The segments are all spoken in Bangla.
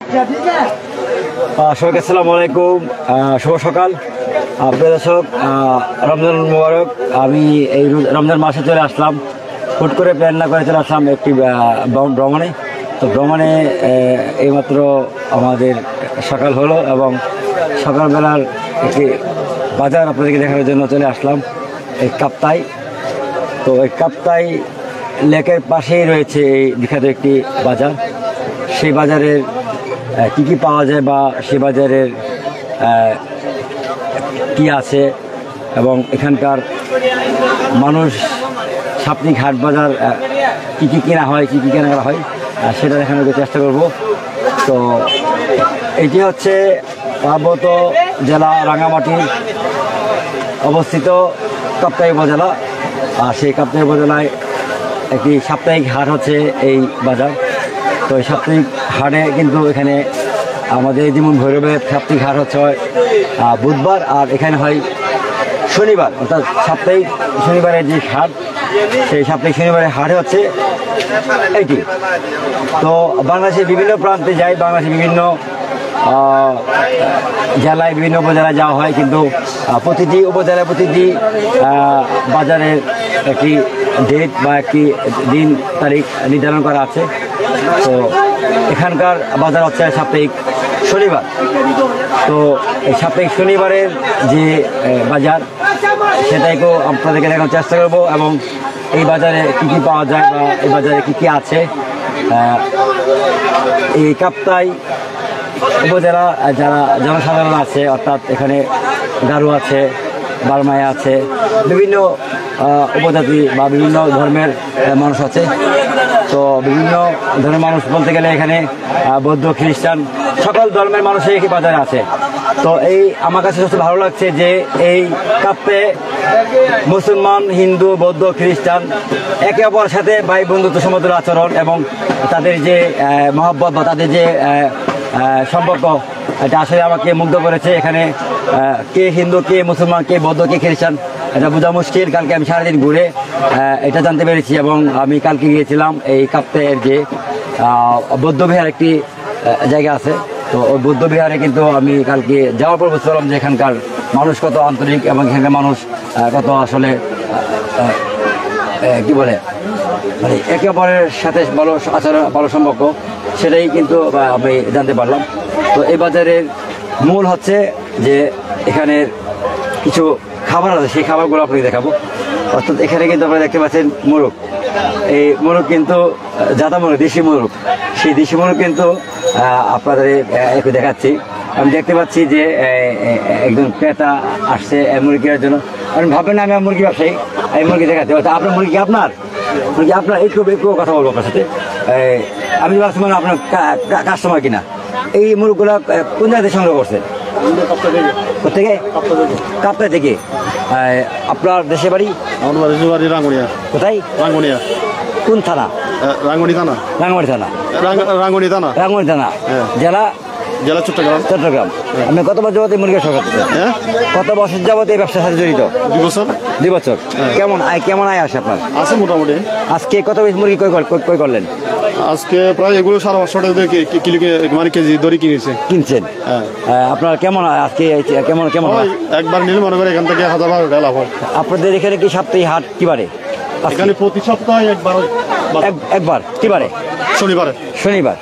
সবাইকে আসসালামু আলাইকুম, শুভ সকাল। প্রিয় দর্শক, রমজান মুবারক। আমি এই রমজান মাসে চলে আসলাম, হুট করে প্ল্যান না করে চলে আসলাম একটি ভ্রমণে। তো ভ্রমণে এইমাত্র আমাদের সকাল হলো এবং সকালবেলার একটি বাজার আপনাদেরকে দেখানোর জন্য চলে আসলাম এই কাপ্তাই। তো এই কাপ্তাই লেকের পাশেই রয়েছে এই বিখ্যাত একটি বাজার। সেই বাজারের কি কি পাওয়া যায় বা সেই বাজারের কি আছে এবং এখানকার মানুষ সাপ্তাহিক হাট বাজার কি কি কেনা হয়, কি কি কেনাকাটা হয় সেটা দেখানোর চেষ্টা করব। তো এটি হচ্ছে পার্বত্য জেলা রাঙ্গামাটির অবস্থিত কাপ্তাই উপজেলা। আর সেই কাপ্তাই উপজেলায় একটি সাপ্তাহিক হাট হচ্ছে এই বাজার। তো এই সাপ্তাহিক হাটে কিন্তু এখানে আমাদের যেমন ভৈরবের সাপ্তাহিক হাট হচ্ছে বুধবার, আর এখানে হয় শনিবার, অর্থাৎ সাপ্তাহিক শনিবারের যে হাট, সেই সাপ্তাহিক শনিবারের হাটে হচ্ছে এইটি। তো বাংলাদেশের বিভিন্ন প্রান্তে যাই, বাংলাদেশের বিভিন্ন জেলায় বিভিন্ন উপজেলায় যাওয়া হয়, কিন্তু প্রতিটি উপজেলায় প্রতিটি বাজারের একটি ডেট বা একটি দিন তারিখ নির্ধারণ করা আছে। তো এখানকার বাজার হচ্ছে সাপ্তাহিক শনিবার। তো এই সাপ্তাহিক শনিবারের যে বাজার সেটাইকেও আপনাদেরকে দেখানোর চেষ্টা করব এবং এই বাজারে কী কী পাওয়া যায় বা এই বাজারে কী কী আছে। এই কাপ্তাই উপজেলা যারা জনসাধারণ আছে, অর্থাৎ এখানে গারো আছে, বারমায়া আছে, বিভিন্ন উপজাতি বা বিভিন্ন ধর্মের মানুষ আছে। তো বিভিন্ন ধর্মের মানুষ বলতে গেলে এখানে বৌদ্ধ, খ্রিস্টান, সকল ধর্মের মানুষই এই বাজারে আছে। তো এই আমার কাছে সবচেয়ে ভালো লাগছে যে এই কাপ্তে মুসলমান, হিন্দু, বৌদ্ধ, খ্রিস্টান একে অপরের সাথে ভাই বন্ধুত্ব সমুদ্র আচরণ এবং তাদের যে মহব্বত বা তাদের যে সম্পর্ক, এটা আসলে আমাকে মুগ্ধ করেছে। এখানে কে হিন্দু, কে মুসলমান, কে বৌদ্ধ, কে খ্রিস্টান এটা বোঝা মুশকিল। কালকে আমি সারাদিন ঘুরে এটা জানতে পেরেছি এবং আমি কালকে গিয়েছিলাম এই কাপ্তাইয়ের যে বৌদ্ধবিহার একটি জায়গা আছে। তো ওই বৌদ্ধবিহারে কিন্তু আমি কালকে যাওয়ার পর বুঝতে পারলাম যে এখানকার মানুষ কত আন্তরিক এবং এখানকার মানুষ কত আসলে কি বলে মানে একে অপরের সাথে ভালো আচরণ, ভালো সম্পর্ক, সেটাই কিন্তু আমি জানতে পারলাম। তো এই বাজারের মূল হচ্ছে যে এখানের কিছু খাবার আছে, সেই খাবারগুলো আপনাকে দেখাবো। অর্থাৎ এখানে কিন্তু আপনারা দেখতে পাচ্ছেন মোরগ। এই মোরগ কিন্তু জাতা মোরগ, দেশি মোরগ। সেই দেশি মোরগ কিন্তু আপনাদের একটু দেখাচ্ছি। আমি দেখতে পাচ্ছি যে একজন ক্রেতা আসছে মুরগি কেনার জন্য। আপনি ভাববেন না আমি মুরগি ব্যবসায়ী, এই মুরগি দেখাচ্ছি। আপনার মুরগি আপনার মুরগি আপনার একটু কথা বলবো আপনার সাথে। আমি ভাবছি মানে আপনার কাস্টমার কিনা। এই মুরগগুলো কোন জায়গায় সংগ্রহ করছেন? কোথেকে? কাপ্তাই থেকে। আপনার দেশের বাড়ি? রাঙ্গুনিয়া। কোথায়? রাঙ্গুনিয়া। কোন থানা? রাঙ্গুনি থানা। রাঙ্গামাটি থানা। রাঙ্গুনি থানা। রাঙ্গামাটি থানা। জেলা? জেলা চট্টগ্রাম। চট্টগ্রাম। আপনি কত বছর যাবত এই মুরগি ব্যবসা করতেছেন? কত বছর যাবত এই ব্যবসার সাথে জড়িত? 2 বছর। 2 বছর। কেমন আয় আসে আপনার? আছে মোটামুটি। আজকে কত পিস মুরগি কই করলেন? আজকে প্রায় এগুলো 550 টাকা কিলো মানে কেজি দড়ি কিনছেন। আপনার কেমন আজকে কেমন একবার নিলে মনে করে এখান থেকে 1000 টাকা লাভ হয়। আপনাদের এখানে কি সাপ্তাহিক হাট কি বারে? এখানে প্রতি সপ্তাহে একবার কি বারে? শনিবার।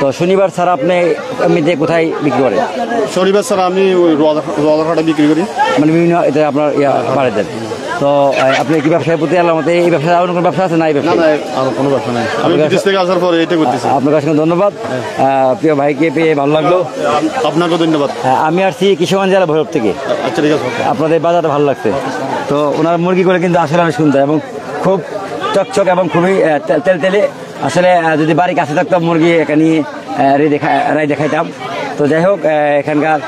তো শনিবার ছাড়া আপনি এমনিতে কোথায় বিক্রি করেন? শনিবার ছাড়া আমি রোজারহাটে বিক্রি করি, মানে বিভিন্ন এটা আপনার বাড়ি দেন। তো আপনি কি ব্যবসায় প্রতি আল্লাহ মতে এই ব্যবসায় আর কোনো ব্যবসা আছে না? এই ব্যবসা আর কোনো ব্যবসা নাই, আমি বিদেশ থেকে আসার পরে এটা করতেছি। আপনার কাছে ধন্যবাদ, প্রিয় ভাইকে পেয়ে ভালো লাগলো। আপনাকেও ধন্যবাদ। আমি আসছি কিশোরগঞ্জ জেলা ভৈরব থেকে। আচ্ছা ঠিক আছে। আপনাদের বাজারটা ভালো লাগছে। তো ওনার মুরগি করে কিন্তু আসলে আমি শুনতাম এবং খুব চকচক এবং খুবই তেলে। আসলে যদি বাড়ির কাছে থাকতাম মুরগি এখানে রাই দেখাইতাম। তো যাই হোক, এখানকার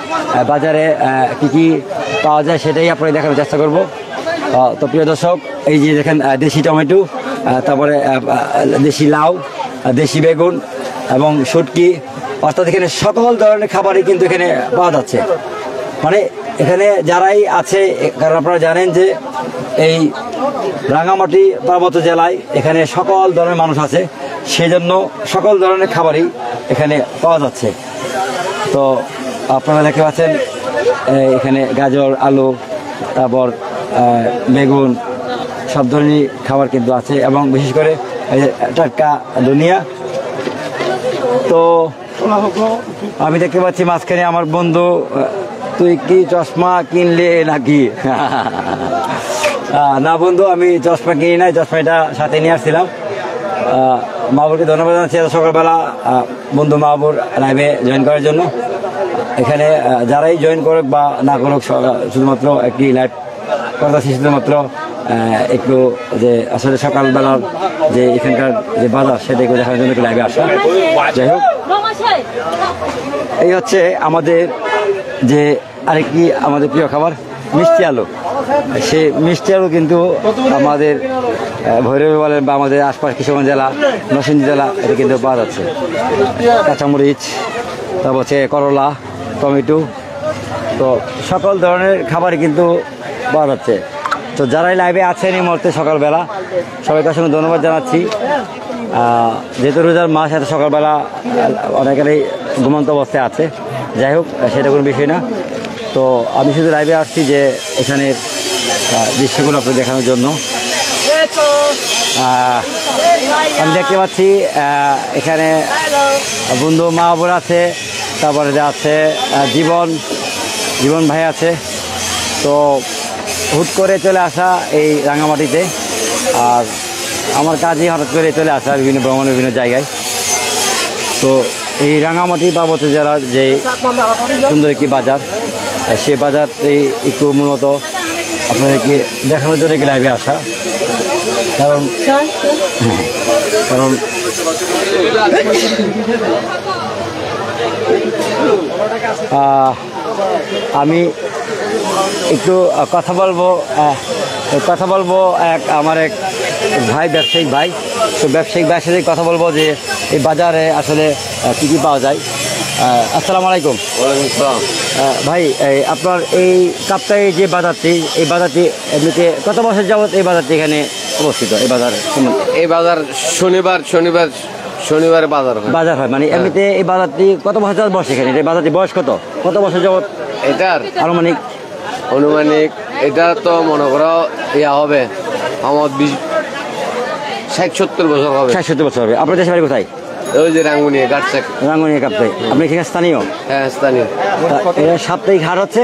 বাজারে কি কি পাওয়া যায় সেটাই আপনাকে দেখানোর চেষ্টা করব। তো প্রিয় দর্শক, এই যে দেখেন দেশি টমেটো, তারপরে দেশি লাউ, দেশি বেগুন এবং শুটকি, অর্থাৎ এখানে সকল ধরনের খাবারই কিন্তু এখানে পাওয়া যাচ্ছে। মানে এখানে যারাই আছে, কারণ আপনারা জানেন যে এই রাঙ্গামাটি পার্বত্য জেলায় এখানে সকল ধরনের মানুষ আছে, সেই জন্য সকল ধরনের খাবারই এখানে পাওয়া যাচ্ছে। তো আপনারা দেখতে পাচ্ছেন এখানে গাজর, আলু, তারপর বেগুন, সব ধরনের খাবার কিন্তু আছে, এবং বিশেষ করে এই যে টাটকা দুনিয়া। তো আমি দেখতে পাচ্ছি মাঝখানে আমার বন্ধু, তুই কি চশমা কিনলে নাকি? না বন্ধু, আমি চশমা কিনি নাই, চশমাটা সাথে নিয়ে আসছিলাম। মাহবুরকে ধন্যবাদ জানাচ্ছি এত সকালবেলা বন্ধু মাহবুর লাইভে জয়েন করার জন্য। এখানে যারাই জয়েন করুক বা না করুক, শুধুমাত্র একটি লাইভ করতেছি, শুধুমাত্র একটু যে আসলে সকালবেলার যে এখানকার যে বাজার সেটা একটু দেখার জন্য লাইভে আসা। যাই হোক, এই হচ্ছে আমাদের যে আরেকটি আমাদের প্রিয় খাবার মিষ্টি আলু। সেই মিষ্টি আলু কিন্তু আমাদের ভৈরবে বলেন বা আমাদের আশপাশ কিশোরগঞ্জ জেলা, নরসিংদী জেলা, এটা কিন্তু পাওয়া যাচ্ছে। কাঁচামরিচ, তারপর হচ্ছে করলা, টমেটো, তো সকল ধরনের খাবারই কিন্তু পাওয়া যাচ্ছে। তো যারাই লাইভে আছেন এই মুহূর্তে সকালবেলা, সবাইকে অসংখ্য ধন্যবাদ জানাচ্ছি। যেহেতু রোজার মাস, এত সকালবেলা অনেকেরই ঘুমন্ত অবস্থায় আছে। যাই হোক, সেটা কোনো বিষয় না। তো আমি শুধু লাইভে আসছি যে এখানের দৃশ্যগুলো আপনাদের দেখানোর জন্য। আমি দেখতে পাচ্ছি এখানে বন্ধু মাহবুর আছে, তারপরে আছে জীবন ভাই আছে। তো হুট করে চলে আসা এই রাঙামাটিতে, আর আমার কাজই হঠাৎ করে চলে আসা বিভিন্ন ভ্রমণের বিভিন্ন জায়গায়। তো এই রাঙামাটি পার্বত্য জেলার যে সুন্দর একটি বাজার, সেই বাজারটি একটু মূলত আপনাদেরকে দেখানোর জন্য কি লাইভে আসা। কারণ আমি একটু কথা বলবো আমার এক ভাই, ব্যবসায়িক ভাই। তো ব্যবসায়িক ভাইয়ের সাথে কথা বলবো যে এই বাজারে আসলে কী কী পাওয়া যায়। আসসালামু আলাইকুম। ওয়ালাইকুম আসসালাম। ভাই, আপনার এই কাপ্তাই যে বাজারটি, এই বাজারটি এমনিতে কত বছর যাবত এই বাজারটি এখানে অবস্থিত? এই বাজার এই বাজার শনিবারে বাজার হয় মানে এমনিতে এই বাজারটি কত বছর যাবত বসে এখানে? এই বাজারটি বয়স কত বছর যাবত এটার আনুমানিক? এটা তো মনে করো হবে আমার 60-70 বছর হবে। 60-70 বছর হবে। আপনার দেশের বাড়ি কোথায়? ওই যে রাঙ্গুনিয়া গাটসাক। রাঙ্গুনিয়া কাপ্তাই। আপনি এখানে স্থানীয়? হ্যাঁ, স্থানীয়। সাপ্তাহিক হাট হচ্ছে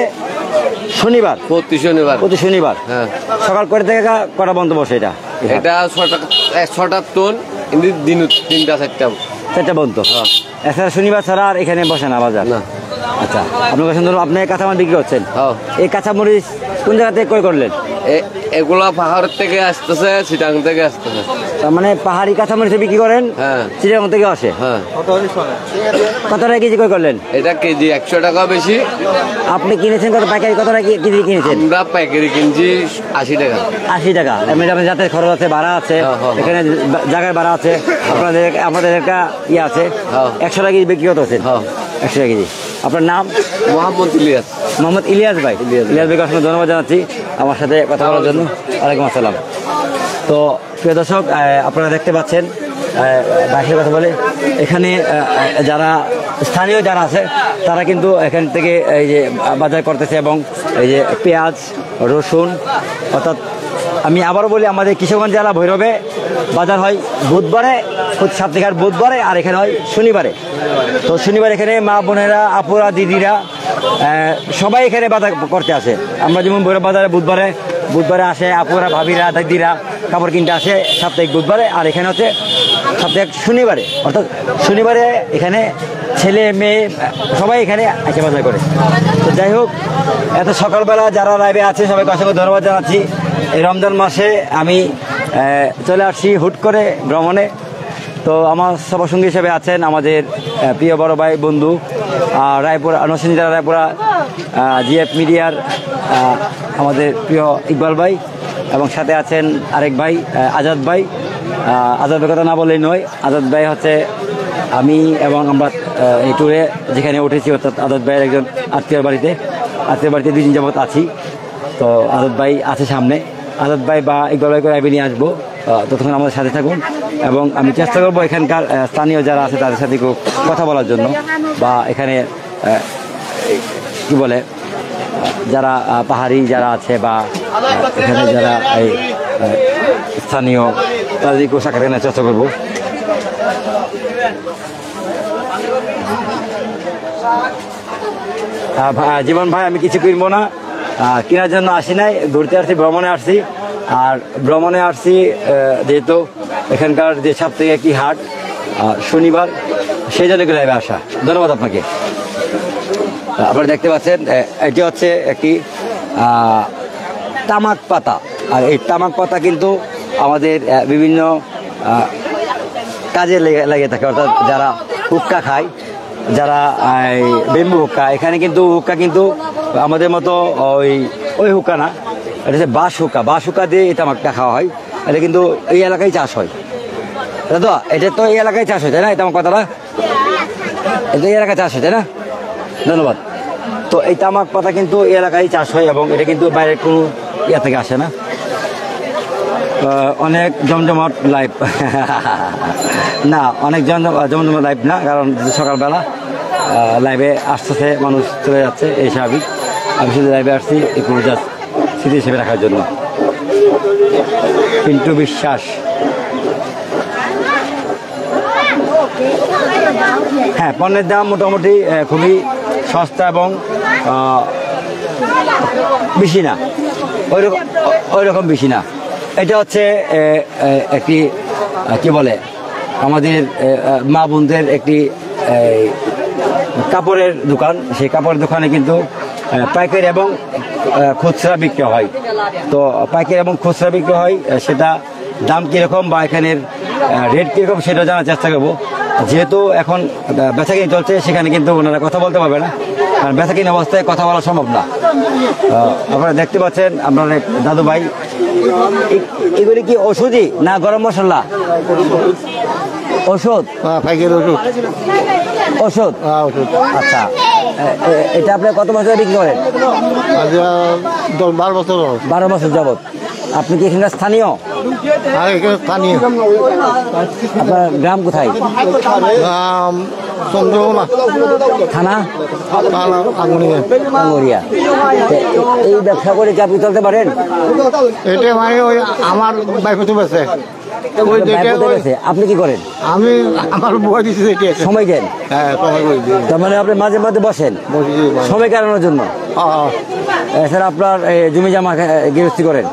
শনিবার, প্রতি শনিবার। হ্যাঁ। সকাল করে থেকে কটা বন্ধ বসে এটা? এটা 6টার টন, কিন্তু দিন 3টা-4টা বন্ধ। এছাড়া শনিবার ছাড়া আর এখানে বসে না বাজার? না। আচ্ছা, আপনার কাছে ধরুন আপনি কাঁচামাল বিক্রি করছেন, হ্যাঁ। এই কাঁচামরিচ কোন জায়গা থেকে ক্রয় করলেন? এগুলা পাহাড়ের থেকে আসতেছে, চিটাং থেকে আসতেছে। তার মানে পাহাড়ি কাঁচামরিচ বিক্রি করেন? হ্যাঁ। চিটাগাং থেকে আসে? হ্যাঁ। কত টাকা কেজি ক্রয় করলেন? এটা কেজি 100 টাকা বেশি। আপনি কিনেছেন কত? পাইকারি কত টাকা কেজি কিনেছেন? আমরা পাইকারি কিনছি 80 টাকা। 80 টাকা। এমনি আপনার যাতে খরচ আছে, ভাড়া আছে, এখানে জায়গার ভাড়া আছে, আপনাদের একটা ইয়ে আছে। 100 টাকা কেজি বিক্রি করতে হচ্ছেন? 100 টাকা কেজি। আপনার নাম? মোহাম্মদ ইলিয়াস ভাই। ইলিয়াস ভাইকে অসংখ্য ধন্যবাদ জানাচ্ছি আমার সাথে কথা বলার জন্য। ওয়ালাইকুম আসসালাম। তো প্রিয় দর্শক, আপনারা দেখতে পাচ্ছেন ভাইয়ের কথা বলে, এখানে যারা স্থানীয় যারা আছে তারা কিন্তু এখান থেকে এই যে বাজার করতেছে, এবং এই যে পেঁয়াজ, রসুন, অর্থাৎ আমি আবারও বলি, আমাদের কিশোরগঞ্জ জেলা ভৈরবে বাজার হয় বুধবারে, সাপ্তাহিক হাট বুধবারে, আর এখানে হয় শনিবারে। তো শনিবার এখানে মা বোনেরা, আপুরা, দিদিরা সবাই এখানে বাজার করতে আসে। আমরা যেমন ভৈরব বাজারে বুধবারে আসে আপুরা, ভাবিরা, দিদিরা কাপড় কিনতে আসে সাপ্তাহিক বুধবারে, আর এখানে হচ্ছে সাপ্তাহিক শনিবারে। অর্থাৎ শনিবারে এখানে ছেলে মেয়ে সবাই এখানে এসে বাজার করে। তো যাই হোক, এত সকালবেলা যারা লাইভে আছে সবাইকে অসংখ্য ধন্যবাদ জানাচ্ছি। এই রমজান মাসে আমি চলে আসছি হুট করে ভ্রমণে। তো আমার সভাসঙ্গী হিসেবে আছেন আমাদের প্রিয় বড় ভাই, বন্ধু, রায়পুরা, নরসিংদী জেলা রায়পুরা জিএফ মিডিয়ার আমাদের প্রিয় ইকবাল ভাই, এবং সাথে আছেন আরেক ভাই আজাদ ভাই। আজাদ ভাইয়ের কথা না বললেই নয়। আজাদ ভাই হচ্ছে আমি এবং আমরা এই ট্যুরে যেখানে উঠেছি, অর্থাৎ আজাদ ভাইয়ের একজন আত্মীয় বাড়িতে 2 দিন যাবৎ আছি। তো আজাদ ভাই আছে সামনে। আজাদ ভাই বা ইকবাল ভাইকে লাইভে নিয়ে আসবো, ততক্ষণ আমাদের সাথে থাকুন। এবং আমি চেষ্টা করবো এখানকার স্থানীয় যারা আছে তাদের সাথে একটু কথা বলার জন্য, বা এখানে কি বলে যারা পাহাড়ি যারা আছে বা এখানে যারা এই স্থানীয় তাদেরকেও সাক্ষাৎ নেওয়ার চেষ্টা করবো। জীবন ভাই, আমি কিছু কিনবো না, কেনার জন্য আসি নাই, ঘুরতে আসছি, ভ্রমণে আসছি। আর ভ্রমণে আসছি যেহেতু এখানকার যে সবথেকে একটি হাট শনিবার, সেই জন্য লাইভে আসা। ধন্যবাদ আপনাকে। আপনারা দেখতে পাচ্ছেন এটি হচ্ছে একটি তামাক পাতা, আর এই তামাক পাতা কিন্তু আমাদের বিভিন্ন কাজে লেগে থাকে, অর্থাৎ যারা হুক্কা খায়, যারা বেম্বু হুক্কা, এখানে কিন্তু হুক্কা কিন্তু আমাদের মতো ওই হুক্কা না, এটা হচ্ছে বাঁশ হুক্কা। বাঁশ হুক্কা দিয়ে এই তামাকটা খাওয়া হয়। এটা কিন্তু এই এলাকায় চাষ হয়, দাদা এটা তো এই এলাকায় চাষ হয়, তাই না? এই তামাক পাতাটা এটা এই এলাকায় চাষ হয়, তাই না? ধন্যবাদ। তো এই তামাক পাতা কিন্তু এই এলাকায় চাষ হয় এবং এটা কিন্তু বাইরের কোনো ইয়া থেকে আসে না। অনেক জমজমাট লাইভ না, অনেক জমজমাট লাইভ না, কারণ সকালবেলা লাইভে আসতেছে মানুষ, চলে যাচ্ছে, এই স্বাভাবিক। আমি শুধু লাইভে আসছি একটু জাস্ট স্মৃতি হিসেবে রাখার জন্য। পিন্টু বিশ্বাস, হ্যাঁ, পণ্যের দাম মোটামুটি খুবই সস্তা এবং বেশি না, ওই রকম বেশি না। এটা হচ্ছে একটি কি বলে আমাদের মা বোনদের একটি কাপড়ের দোকান। সেই কাপড়ের দোকানে কিন্তু পাইকারি এবং খুচরা বিক্রি হয়। তো পাইকারি এবং খুচরা বিক্রি হয়, সেটা দাম কীরকম বা এখানের রেট কীরকম সেটা জানার চেষ্টা করবো। যেহেতু এখন বেচাকিনি চলছে, সেখানে কিন্তু ওনারা কথা বলতে পারবে না, কারণ বেচাকিনি অবস্থায় কথা বলা সম্ভব না। আপনারা দেখতে পাচ্ছেন আপনার দাদু ভাই, এগুলি কি ওষুধই না গরম মশলা? ওষুধ, ওষুধ, আচ্ছা। এটা আপনি কত বছর বিক্রি করেন? 12 বছর। 12 বছর যাবত। আপনি কি এখানকার স্থানীয়? স্থানীয়। আপনার গ্রাম কোথায়? চন্দ্রকোনা থানা আঙ্গুরিয়া। এই ব্যবসা করে কি আপনি চলতে পারেন? এটা মানে ওই আমার বাইফুতে বেছে। আপনি কি করেন? আমি আমার বই দিচ্ছি, সময় দেন? হ্যাঁ, সময় করে দিই। তার মানে আপনি মাঝে মাঝে বসেন সময় কাটানোর জন্য? এছাড়া আপনার জমি জামা গৃহস্থী করেন?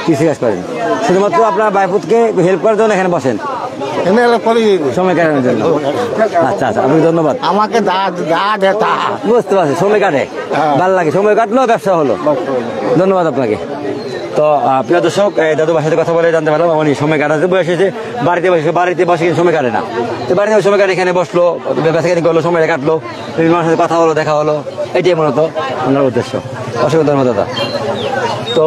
কৃষি কাজ করেন? শুধুমাত্র আপনার বাইপুতকে হেল্প করার জন্য এখানে বসেন সময় কাটানোর জন্য? আচ্ছা আচ্ছা, আপনাকে ধন্যবাদ। আমাকে বুঝতে পারছি, সময় কাটে, ভালো লাগে, সময় কাটলো, ব্যবসা হলো। ধন্যবাদ আপনাকে। তো প্রিয় দর্শক, দাদু ভাইয়ের সাথে কথা বলে জানতে পারলাম উনি সময় কাটাতে বসেছে, বাড়িতে বসে সময় কাটে না। তো বাড়িতে সময় কাটে, এখানে বসলো, বেচাকেনি করলো, সময় কাটলো, বিভিন্ন মানুষের সাথে কথা হলো, দেখা হলো, এটাই মূলত ওনার উদ্দেশ্য। অসংখ্য ধন্যবাদ দাদা। তো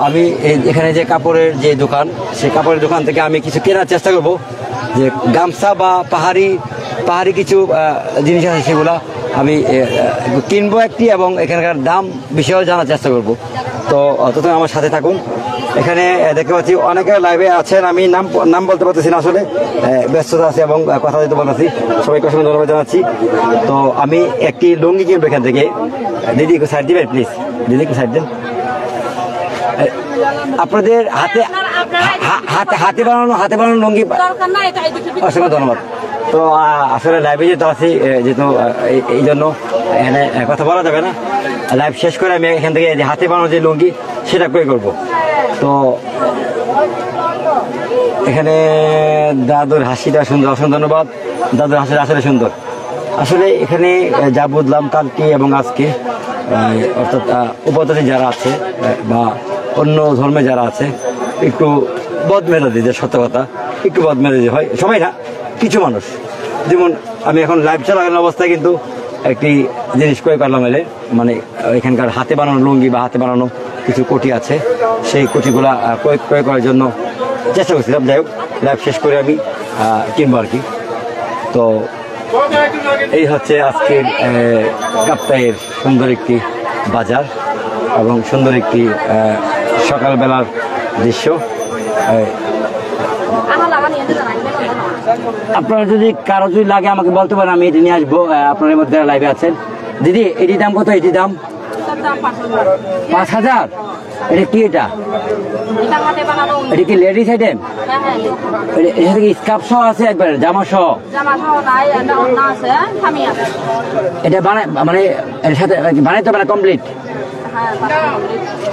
আমি এখানে যে কাপড়ের যে দোকান, সেই কাপড়ের দোকান থেকে আমি কিছু কেনার চেষ্টা করব, যে গামছা বা পাহাড়ি কিছু জিনিস আছে, সেগুলো আমি কিনবো একটি, এবং এখানকার দাম বিষয়েও জানার চেষ্টা করব। তো ততক্ষণ আমার সাথে থাকুন। এখানে দেখতে পাচ্ছি অনেকে লাইভে আছেন, আমি নাম বলতে পারতেছি না, আসলে ব্যস্ততা আছে এবং কথা দিতে পারতেছি। সবাইকে অসংখ্য ধন্যবাদ জানাচ্ছি। তো আমি একটি লুঙ্গি কিনবো এখান থেকে। দিদি একটু সাইড দিবেন প্লিজ, দিদি একটু সাইড দেন। আপনাদের হাতে বানানো লুঙ্গি, অসংখ্য ধন্যবাদ। তো আসলে লাইভে যেতে আছি, যেহেতু এই জন্য এখানে কথা বলা যাবে না। লাইভ শেষ করে আমি এখান থেকে যে হাতে বানানো যে লুঙ্গি, সেটা ক্রয় করব। তো এখানে দাদুর হাসিটা সুন্দর, অসংখ্য ধন্যবাদ। দাদুর হাসিটা আসলে সুন্দর। আসলে এখানে যা বুঝলাম কালকে এবং আজকে, অর্থাৎ উপজাতি যারা আছে বা অন্য ধর্মে যারা আছে, একটু বদমেজাজি, যে সত্য কথা, একটু বদমেজাজি হয়, সবাই না, কিছু মানুষ। যেমন আমি এখন লাইভ চালানো অবস্থায় কিন্তু একটি জিনিস ক্রয় করলাম, মানে এখানকার হাতে বানানো লুঙ্গি বা হাতে বানানো কিছু কোটি আছে, সেই কোটিগুলা ক্রয় করার জন্য চেষ্টা করছিলাম। যাই হোক, লাইভ শেষ করে আমি কিনবো আর কি। তো এই হচ্ছে আজকের কাপ্তাইয়ের সুন্দর একটি বাজার এবং সুন্দর একটি সকালবেলার দৃশ্য। আপনারা যদি কারো যদি লাগে আমাকে বলতে পারেন, আমি এটি নিয়ে আসবো। আপনার মধ্যে লাইভে আছেন দিদি, এটির দাম কত? এটির দাম 5,000। এটা কি? এটা কি লেডিস আইটেম? এর সাথে কি স্কার্ফ সহ আছে? একবার জামা সহ? এটা বানায় মানে এর সাথে বানাইতে হবে না? Complete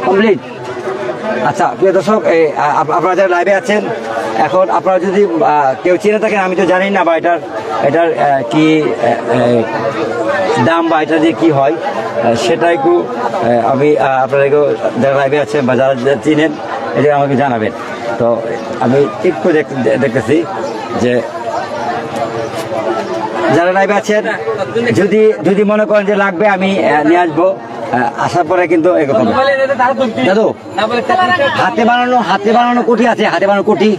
complete. আচ্ছা প্রিয় দর্শক, আপনারা যারা লাইভে আছেন, এখন আপনারা যদি কেউ চিনে থাকেন, আমি তো জানি না বা এটার কি দাম বা এটা দিয়ে কি হয়, সেটা একটু আমি আপনারা যারা লাইভে আছেন বা যারা চিনেন এটা আমাকে জানাবেন। তো আমি একটু দেখতেছি যে যারা লাইভে আছেন, যদি মনে করেন যে লাগবে, আমি নিয়ে আসবো। আসার পরে কিন্তু দাদু হাতে বানানো কোটি আছে? হাতে বানানো কোটি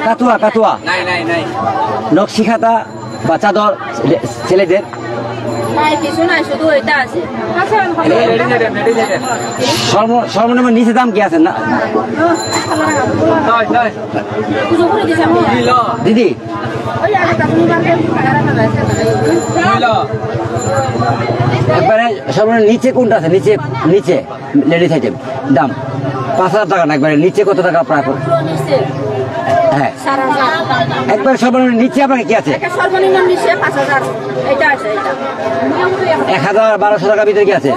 কাতুয়া নকশি খাতা বা চাদর ছেলেদের? সর্বনিম্ন নিচে দাম কি আছে না দিদি? একবারে সর্বনিম্ন নিচে কোনটা আছে? নিচে লেডিস আইটেম দাম 5,000 টাকা না? একবারে নিচে কত টাকা আপনার? হ্যাঁ, একবার সর্বনিম্ন নিচে আপনাকে কি আছে? 1,000-1,200 টাকার ভিতরে কি আছে?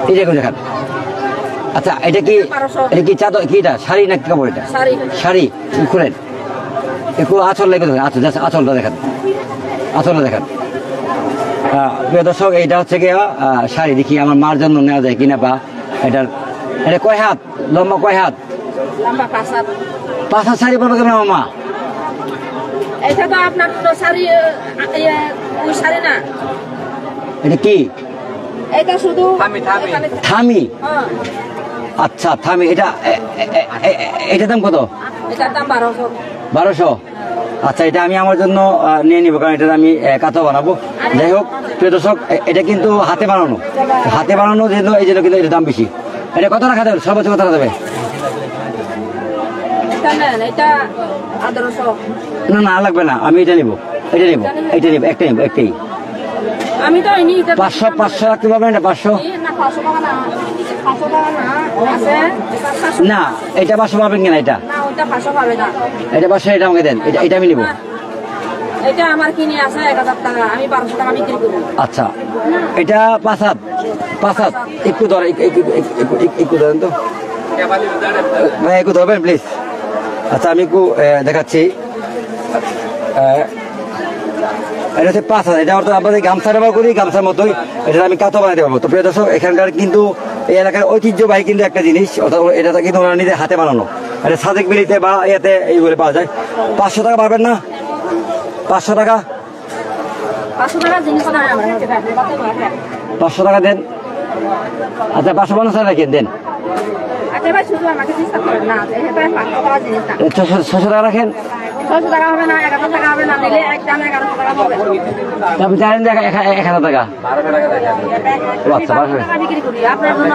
এই দেখুন দেখান। আচ্ছা, এটা কি চাদর? কি এটা শাড়ি নাকি কাপড়? এটা শাড়ি। খুলেন একটু, আঁচল লেগে দেখেন। আঁচলটা দেখান। প্রিয় দর্শক, এইটা হচ্ছে গিয়ে শাড়ি। দেখি আমার মার জন্য নেওয়া যায় কিনা, বা এটা কয় হাত লম্বা? কয় হাত? 5 হাত শাড়ি পড়বে কেন মা? এটা তো আপনার শাড়ি, ওই শাড়ি না। এটা কি? এটা শুধু থামি। আচ্ছা, থামি। এটা দাম কত? এটার দাম 1200। আচ্ছা, এটা আমি আমার জন্য নিয়ে নিবো, কারণ এটা আমি কাঁথা বানাবো। যাই হোক প্রিয় দর্শক, এটা কিন্তু হাতে বানানো যেন, এই জন্য কিন্তু এটার দাম বেশি। এটা কত টাকা দেবে? সর্বোচ্চ কত টাকা দেবে? না লাগবে না, আমি এটা নিবো। একটাই। আমি তো 500 রাখতে পারবেন? এটা 500 না, এটা 500 পাবেন কিনা? এটা 500, এটা আমাকে দেন। এটা আমি নিবো। এটা আমার কিনে আছে 1,000 টাকা, আমি 1200 টাকা বিক্রি করি। আচ্ছা, এটা 5 হাত। একটু ধরেন, একটু ধরেন তো ভাই, একটু ধরবেন প্লিজ। আচ্ছা, আমি একটু দেখাচ্ছি। এটা হচ্ছে 5 হাত। এটা অর্থাৎ আপনাদের গামছা ব্যবহার করি, গামছার মতোই এটা আমি কাঁথা বানাতে পারবো। তো প্রিয় দর্শক, এখানকার কিন্তু এই এলাকার ঐতিহ্যবাহী কিন্তু একটা জিনিস, অর্থাৎ এটা কিন্তু ওনারা নিজে হাতে বানানো। এটা সাদেক বিলিতে বা এতে এইগুলো পাওয়া যায়। 500 টাকা পারবেন না? 500 টাকা 500 টাকা দেন। আচ্ছা, 550 টাকা রাখেন, দেন। 600 টাকা রাখেন। 600 টাকা হবে না, 1,000 টাকা হবে না, নিলে একদম 1,100 টাকা হবে। আপনি জানেন যে 1,000 টাকা? আচ্ছা, টাকা বিক্রি করি আপনার জন্য।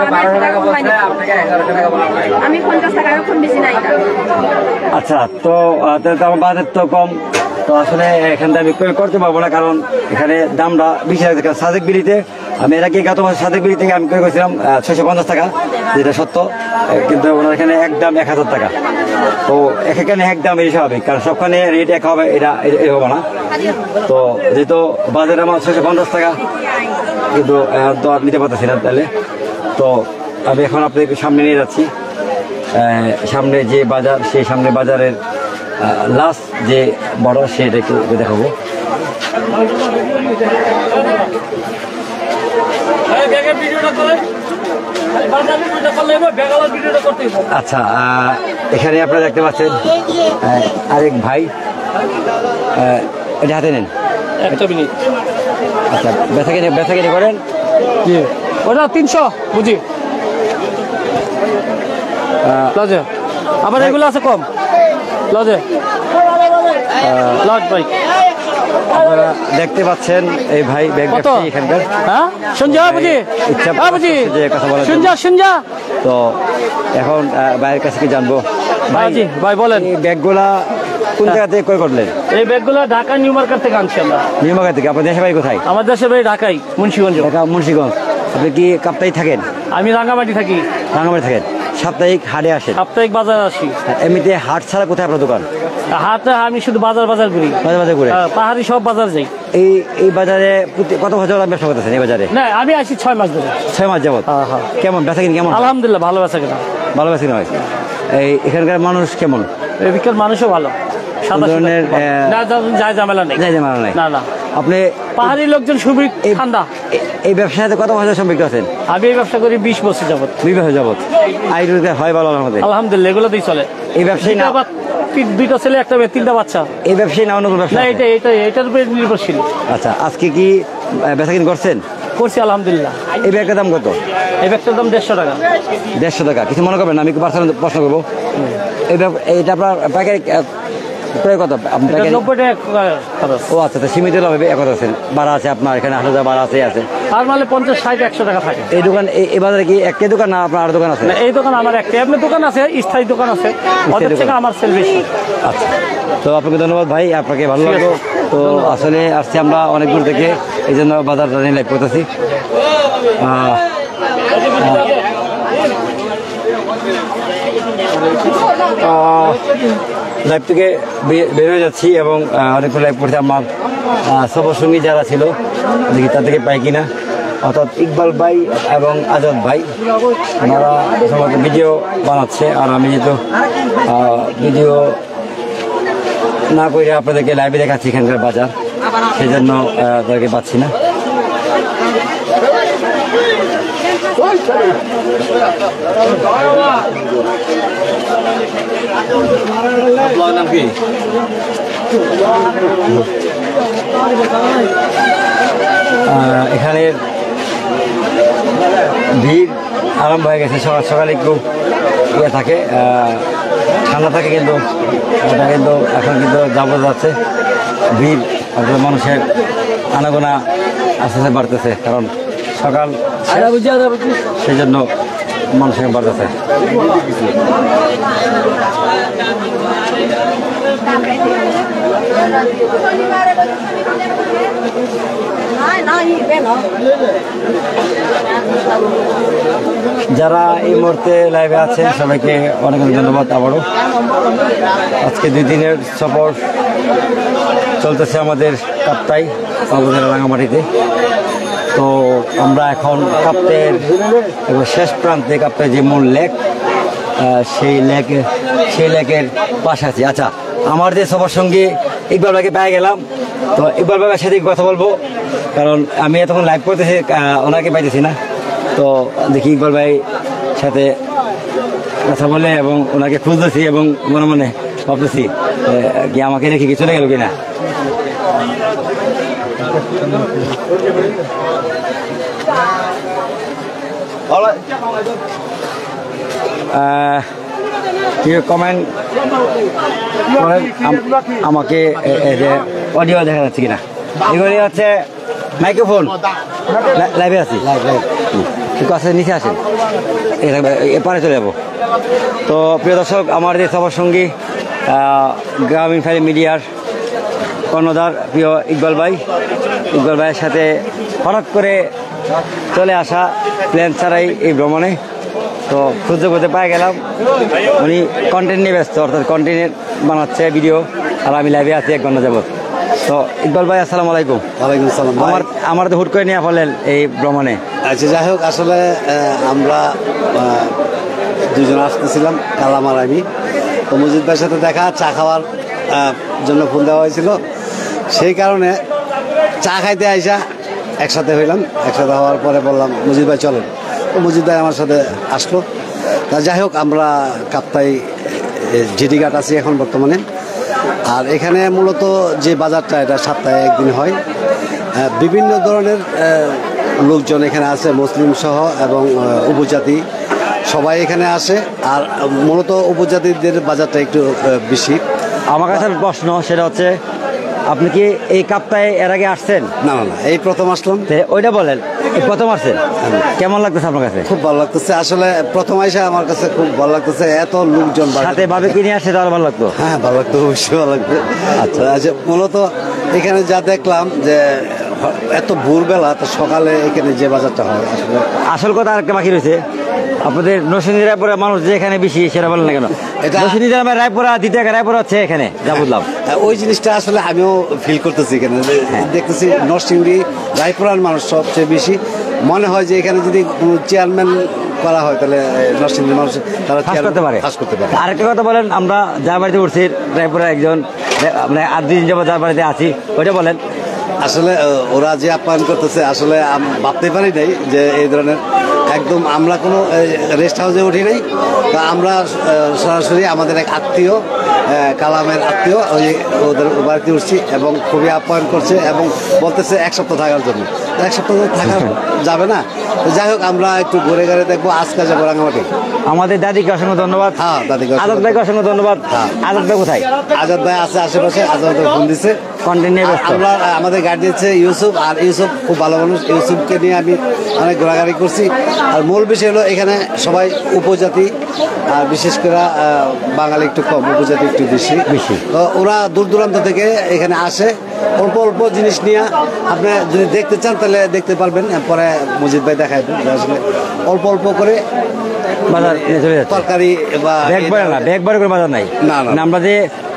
আমি 50 টাকা এখন বেশি নাই। আচ্ছা, তো আমার বাজেট তো কম, তো আসলে এখান থেকে আমি করতে পারবো না, কারণ এখানে দামটা বেশি লাগছে। কারণ সাদেক বিড়িতে আমি এর আগে গত বছর সাদেক বিড়ি থেকে আমি ক্রয় করেছিলাম 650 টাকা, যেটা সত্য। কিন্তু ওনার এখানে একদম 1,000 টাকা। তো এখানে একদম এই স্বাভাবিক, কারণ সবখানে রেট এক হবে, এটা হবে না। তো যেহেতু বাজারে আমার 650 টাকা, কিন্তু তো আর নিতে পারতেছি না। তাহলে তো আমি এখন আপনাদেরকে সামনে নিয়ে যাচ্ছি। সামনে যে বাজার, সেই সামনে বাজারের লাস্ট যে বড়, সেটা একটু দেখাবো। আচ্ছা, এখানে আপনারা দেখতে পাচ্ছেন আরেক ভাই, এটা হাতে নেন। একটা মিনিট। আচ্ছা, বেচাকেনি করেন? ওটা 300 বুঝি। লজে আবার এগুলো আছে কম। লজে লজ ভাই, আপনারা দেখতে পাচ্ছেন এই ভাই ব্যাগ ব্যবসায়ী এখানকার। হ্যাঁ, শুনজা বুঝি, বুঝি, যে কথা বলা শুনজা। তো এখন ভাইয়ের কাছে কি জানবো জি ভাই বলেন। এই ব্যাগগুলা কোন জায়গা থেকে ক্রয় করলেন? এই ব্যাগগুলো ঢাকা নিউ মার্কেট থেকে আনছি আমরা। নিউ মার্কেট থেকে। আপনার দেশের বাড়ি কোথায়? আমার দেশের বাড়ি ঢাকাই, মুন্সিগঞ্জ। ঢাকা মুন্সিগঞ্জ। আপনি কি কাপ্তাই থাকেন? আমি রাঙামাটি থাকি। রাঙামাটি থাকেন। সাপ্তাহিক হাটে আসেন? সাপ্তাহিক বাজার আসি। এমনিতে হাট ছাড়া কোথায় আপনার দোকান? হাটে আমি শুধু বাজার করি। বাজার করে পাহাড়ি সব বাজার যাই। এই বাজারে কত বছর ব্যবসা করতেছেন এই বাজারে? না আমি আসি 6 মাস ধরে। 6 মাস যাবত। হ্যাঁ। কেমন বেচা কিনা কেমন? আলহামদুলিল্লাহ ভালো বেচা কিনা। ভালো বেচা কিনা হয়। এখানকার মানুষ কেমন? এদিকের মানুষও ভালো। ধরনের যায় ঝামেলা নেই। না আপনি পাহাড়ি লোকজন খুবই ঠান্ডা। এই ব্যবসার সাথে কত বছর সম্পৃক্ত আছেন? আমি এই ব্যবসা করি 20 বছর যাবত। 20 বছর যাবত। আয় রোজগার হয় ভালো আমাদের? আলহামদুলিল্লাহ এগুলোতেই চলে। এই ব্যবসায়ী না? 2টা ছেলে 1 মেয়ে 3টা বাচ্চা। এই ব্যবসায়ী না অন্য কোনো ব্যবসা? না এটার উপরে নির্ভরশীল। আচ্ছা, আজকে কি বেচা কিনা করছেন? করছি আলহামদুলিল্লাহ। এই ব্যাগটার দাম কত? এই ব্যাগটার দাম 150 টাকা। 150 টাকা। কিছু মনে করবেন না, আমি পার্সোনাল প্রশ্ন করবো। এইটা আপনার পাইকারি ক্রয় কত? 90 টাকা খরচ। ও আচ্ছা, সীমিত লাভে একত আছেন। ভাড়া আছে আপনার এখানে 8,000 ভাড়া আছে। আর মানে 50, 60, 100 টাকা থাকে। এই দোকান এই বাজারে কি একটাই দোকান না আপনার আর দোকান আছে? না এই দোকান আমার একটাই। আপনার দোকান আছে, স্থায়ী দোকান আছে, ওদের থেকে আমার সেল বেশি। আচ্ছা, তো আপনাকে ধন্যবাদ ভাই, আপনাকে ভালো লাগলো। তো আসলে আসছি আমরা অনেক দূর থেকে, এই জন্য বাজারটা নিয়ে লাইভ করতেছি। লাইভ থেকে বের হয়ে যাচ্ছি এবং অনেকগুলো লাইভ করতে আমার সফরসঙ্গী যারা ছিল দেখি তার থেকে পাই কিনা, অর্থাৎ ইকবাল ভাই এবং আজাদ ভাই, ওনারা সম্ভবত ভিডিও বানাচ্ছে। আর আমি যেহেতু ভিডিও না করে আপনাদেরকে লাইভে দেখাচ্ছি এখানকার বাজার, সেই জন্য তাদেরকে পাচ্ছি না। এখানে ভিড় আরম্ভ হয়ে গেছে। সকাল সকালে একটু ইয়ে থাকে, ঠান্ডা থাকে, কিন্তু এটা কিন্তু এখন কিন্তু যাবো যাচ্ছে ভিড়। মানুষের আনাগোনা আস্তে আস্তে বাড়তেছে, কারণ সকাল সেই জন্য মানুষের বাড়তেছে। যারা এই মুহূর্তে লাইভে আছেন সবাইকে অনেক অনেক ধন্যবাদ আবারও। আজকে 2 দিনের সফর চলতেছে আমাদের কাপ্তাই রাঙামাটিতে। তো আমরা এখন কাপ্তাইয়ের শেষ প্রান্তে, কাপ্তাই যে মূল লেক, সেই লেকের পাশে আছি। আচ্ছা, আমার যে সবার সঙ্গে ইকবাল ভাইকে পেয়ে গেলাম, তো ইকবাল ভাইয়ের সাথে কথা বলবো, কারণ আমি এতক্ষণ লাইভ করতেছি, ওনাকে পাইতেছি না। তো দেখি ইকবাল ভাই সাথে কথা বলে এবং ওনাকে খুঁজতেছি এবং মনে মনে ভাবতেছি কি আমাকে রেখে কি চলে গেল কিনা। কমেন্ট করেন আমাকে, যে অডিও দেখা যাচ্ছে কিনা। এগুলি হচ্ছে মাইক্রোফোন, লাইভে আছি, একটু আসে নিচে আসেন, এপারে চলে যাবো। তো প্রিয় দর্শক, আমার যে সবার সঙ্গী গ্রামীণ ফ্যামিলি মিডিয়ার কর্ণধার প্রিয় ইকবাল ভাইয়ের সাথে হঠাৎ করে চলে আসা, প্ল্যান ছাড়াই এই ভ্রমণে। তো খুঁজতে খুঁজতে পাই গেলাম উনি কন্টেন্ট নিয়ে ব্যস্ত, অর্থাৎ কন্টেন্ট বানাচ্ছে ভিডিও, আর আমি লাইভে আছি 1 ঘন্টা যাবত। তো ইকবাল ভাই আসসালামু আলাইকুম। ওয়ালাইকুম আসসালাম। আমার তো হুট করে নিয়ে ফেলেন এই ভ্রমণে। আচ্ছা, যাই হোক, আসলে আমরা 2 জন আসতেছিলাম, কালাম আর আমি। তো মজিদ ভাইয়ের সাথে দেখা, চা খাওয়ার জন্য ফোন দেওয়া হয়েছিল, সেই কারণে চা খাইতে আইসা একসাথে হইলাম। একসাথে হওয়ার পরে বললাম মজিদ ভাই চলেন, তো মজিদ ভাই আমার সাথে আসলো। তা যাই হোক, আমরা কাপ্তাই জেটিঘাট আছি এখন বর্তমানে। আর এখানে মূলত যে বাজারটা, এটা সপ্তাহে 1 দিন হয়। বিভিন্ন ধরনের লোকজন এখানে আছে, মুসলিম সহ এবং উপজাতি সবাই এখানে আসে। আর মূলত উপজাতিদের বাজারটা একটু বেশি। আমার কাছে প্রশ্ন, সেটা হচ্ছে আপনি কি এই কাপ্তায় এর আগে আসছেন? না না না, এই প্রথম আসলাম। ওইটা বলেন, এই প্রথম আসছেন, কেমন লাগতেছে আপনার কাছে? খুব ভালো লাগতেছে আসলে, প্রথম আইসা আমার কাছে খুব ভালো লাগতেছে, এত লোকজন সাথে ভাবে কিনে আসছে তাহলে ভালো লাগতো। হ্যাঁ ভালো লাগতো, অবশ্যই ভালো লাগতো। আচ্ছা আচ্ছা, মূলত এখানে যা দেখলাম যে এত ভোরবেলা, তো সকালে এখানে যে বাজারটা হয় আসলে। আসল কথা আরেকটা বাকি রয়েছে, আপনাদের নরসিংদী রায়পুরা মানুষ যে এখানে বেশি সেটা বলেন না কেন? এটা- নরসিংদী গ্রামের রায়পুরা, দ্বিতীয় রায়পুরা হচ্ছে এখানে, যা বুঝলাম। ওই জিনিসটা আসলে আমিও ফিল করতেছি এখানে, যে দেখতেছি নরসিংদী রায়পুরার মানুষ সবচেয়ে বেশি। মনে হয় যে এখানে যদি কোনো চেয়ারম্যান করা হয় তাহলে নরসিংদীর মানুষ তারা ফাঁস করতে পারে। ফাঁস করতে পারে। আরেকটা কথা বলেন, আমরা যার বাড়িতে উঠছি রায়পুরা একজন, মানে 8 দিন যাবো যার বাড়িতে আছি, ওইটা বলেন। আসলে ওরা যে আপ্যায়ন করতেছে আসলে ভাবতে পারি নাই যে এই ধরনের, একদম আমরা কোনো রেস্ট হাউসে উঠি নাই, তা আমরা সরাসরি আমাদের এক আত্মীয়, কালামের আত্মীয়, ওদের বাড়িতে উঠছি এবং খুবই আপ্যায়ন করছে এবং বলতেছে 1 সপ্তাহ থাকার জন্য। 1 সপ্তাহ তো থাকা যাবে না, তো যাই হোক আমরা একটু ঘুরে ঘুরে দেখবো। আজকে যাবো রাঙামাটি। আমাদের দাদিকে অসংখ্য ধন্যবাদ। হ্যাঁ, দাদিকে অসংখ্য আজাদ ভাইকে অসংখ্য ধন্যবাদ। হ্যাঁ। আজাদ ভাই কোথায়? আজাদ ভাই আছে আশেপাশে, আজাদ ভাই ফোন দিছে, কন্টেন্ট নিয়ে ব্যস্ত। আমরা আমাদের গাড়ি দিচ্ছে ইউসুফ, আর ইউসুফ খুব ভালো মানুষ। ইউসুফকে নিয়ে আমি অনেক ঘোরাঘুরি করছি। আর মূল বিষয় হলো এখানে সবাই উপজাতি, আর বিশেষ করে বাঙালি একটু কম, উপজাতি একটু বেশি। তো ওরা দূর দূরান্ত থেকে এখানে আসে, অল্প অল্প জিনিস নিয়ে। আপনি যদি দেখতে চান তাহলে দেখতে পারবেন, পরে মজিদ ভাই দেখায় দেন যে আসলে অল্প অল্প করে বাজার নিয়ে চলে যাচ্ছে। তরকারি বা ব্যাগ বয় না, ব্যাগ বয় করে বাজার নাই। না, না। মানে আমরা যে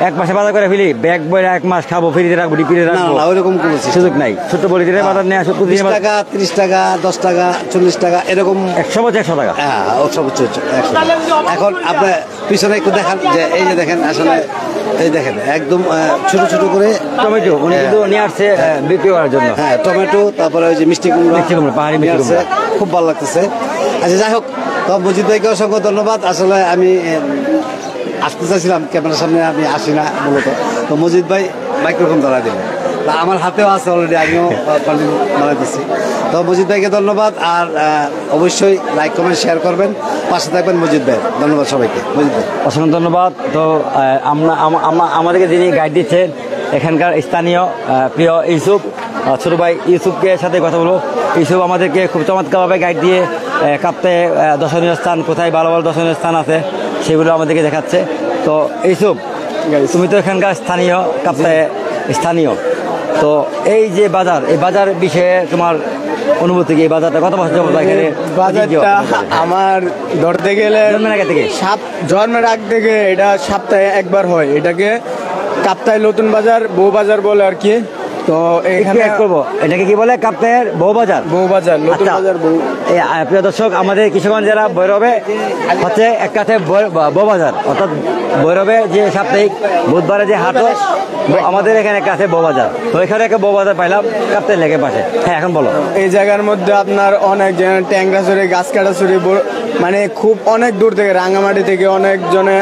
1 মাসে বাজার করে ফেলি, ব্যাগ বয় 1 মাস খাবো, ফ্রিজে রাখবো, ডিপিতে না রাখবো, না ওইরকম কোনো সুযোগ নাই। ছোট্ট বলিতে বাজার নিয়ে আসো, 20 টাকা, 30 টাকা, 10 টাকা, 40 টাকা এরকম। 100 বছর 100 টাকা। হ্যাঁ, সর্বোচ্চ 100 টাকা। এখন আপনার পিছনে একটু দেখান, যে এই যে দেখেন আসলে, এই দেখেন একদম ছোট ছোট করে টমেটো উনি কিন্তু নিয়ে আসছে বিক্রি করার জন্য। হ্যাঁ, টমেটো, তারপরে ওই যে মিষ্টি কুমড়া, পাহাড়ি মিষ্টি নিয়ে আসছে। কুমড়া। খুব ভালো লাগতেছে। আচ্ছা যাই হোক, তো মজিদ ভাইকে অসংখ্য ধন্যবাদ। আসলে আমি আসতে চাইছিলাম, ক্যামেরার সামনে আমি আসি না মূলত, তো মজিদ ভাই মাইক্রোফোন ধরা দিলেন। তা আমার হাতেও আছে অলরেডি, আমিও কন্টিনিউ বানাইতেছি। তো মজিদ ভাইকে ধন্যবাদ, আর অবশ্যই লাইক কমেন্ট শেয়ার করবেন, পাশে থাকবেন মজিদ ভাই। ধন্যবাদ সবাইকে। মজিদ ভাই অসংখ্য ধন্যবাদ। তো আমাদেরকে যিনি গাইড দিচ্ছেন এখানকার স্থানীয় প্রিয় ইউসুফ, ছোট ভাই ইউসুফকে সাথে কথা বলবো। ইউসুফ আমাদেরকে খুব চমৎকারভাবে গাইড দিয়ে কাপ্তায় দর্শনীয় স্থান কোথায়, ভালো ভালো দর্শনীয় স্থান আছে সেগুলো আমাদেরকে দেখাচ্ছে। তো ইউসুফ, তুমি তো এখানকার স্থানীয়, কাপ্তায় স্থানীয়, তো এই যে বাজার, এই বাজার বিষয়ে তোমার অনুভূতি কি? এই বাজারটা কত বছর যাবত এখানে? বাজারটা আমার ধরতে গেলে জন্মের আগে থেকে? জন্মের আগ থেকে এটা সপ্তাহে একবার হয়। এটাকে কাপ্তাই নতুন বাজার, বউ বাজার বলে আর কি। তো এখানে করবো, এটাকে কি বলে? কাপ্তায়ের বউ বাজার। বউ বাজার, নতুন আচ্ছা। বাজার বউ। এই প্রিয় দর্শক, আমাদের কিশোরগঞ্জ জেলা ভৈরবে হচ্ছে এক কাছে বউ বাজার, অর্থাৎ ভৈরবে যে সাপ্তাহিক বুধবারে যে হাট হয়, আমাদের এখানে এক কাছে বউ বাজার। তো এখানে একটা বউ বাজার পাইলাম কাপ্তাই লেগে পাশে। হ্যাঁ, এখন বলো। এই জায়গার মধ্যে আপনার অনেক ট্যাংরা চুরি, গাছ কাটা চুরি, মানে খুব অনেক দূর থেকে, রাঙামাটি থেকে অনেক জনে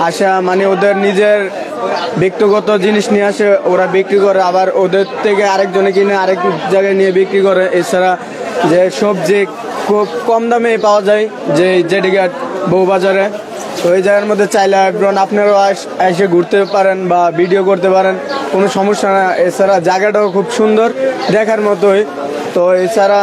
আসা মানে ওদের নিজের ব্যক্তিগত জিনিস নিয়ে আসে, ওরা বিক্রি করে, আবার ওদের থেকে আরেকজনে কিনে আরেক জায়গায় নিয়ে বিক্রি করে। এছাড়া যে সবজি খুব কম দামে পাওয়া যায়, যে জেডিঘাট বউবাজারে। তো এই জায়গার মধ্যে চাইলে আপনারাও এসে ঘুরতে পারেন বা ভিডিও করতে পারেন, কোনো সমস্যা না। এছাড়া জায়গাটাও খুব সুন্দর, দেখার মতোই। তো এছাড়া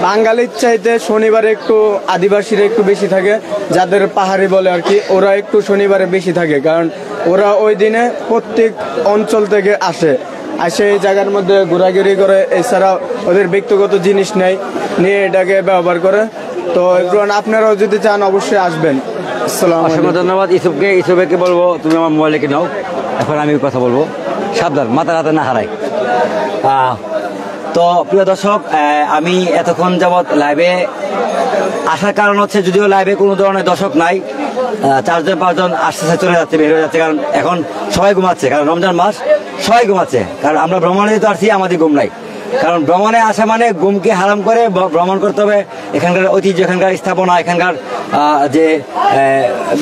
বাঙালির চাইতে শনিবারে একটু আদিবাসীরা একটু বেশি থাকে, যাদের পাহাড়ি বলে আর কি, ওরা একটু শনিবারে বেশি থাকে, কারণ ওরা ওই দিনে প্রত্যেক অঞ্চল থেকে আসে এই জায়গার মধ্যে ঘোরাঘুরি করে। এছাড়া ওদের ব্যক্তিগত জিনিস নিয়ে এটাকে ব্যবহার করে। তো আপনারাও যদি চান অবশ্যই আসবেন। অসংখ্য ধন্যবাদ ইউসুফকে। ইউসুফকে বলবো তুমি আমার মোবাইলে নাও, এখন আমি কথা বলবো, সাবধান মাথার হাতে না হারাই। তো প্রিয় দর্শক, আমি এতক্ষণ যাবৎ লাইভে আসার কারণ হচ্ছে, যদিও লাইভে কোনো ধরনের দর্শক নাই, 4-5 জন আসতে চলে যাচ্ছে, বের হয়ে যাচ্ছে, কারণ এখন সবাই ঘুমাচ্ছে, কারণ রমজান মাস, সবাই ঘুমাচ্ছে। কারণ আমরা ভ্রমণে যেতে আসছি, আমাদের ঘুম নাই, কারণ ভ্রমণে আসা মানে ঘুমকে হারাম করে ভ্রমণ করতে হবে। এখানকার ঐতিহ্য, এখানকার স্থাপনা, এখানকার যে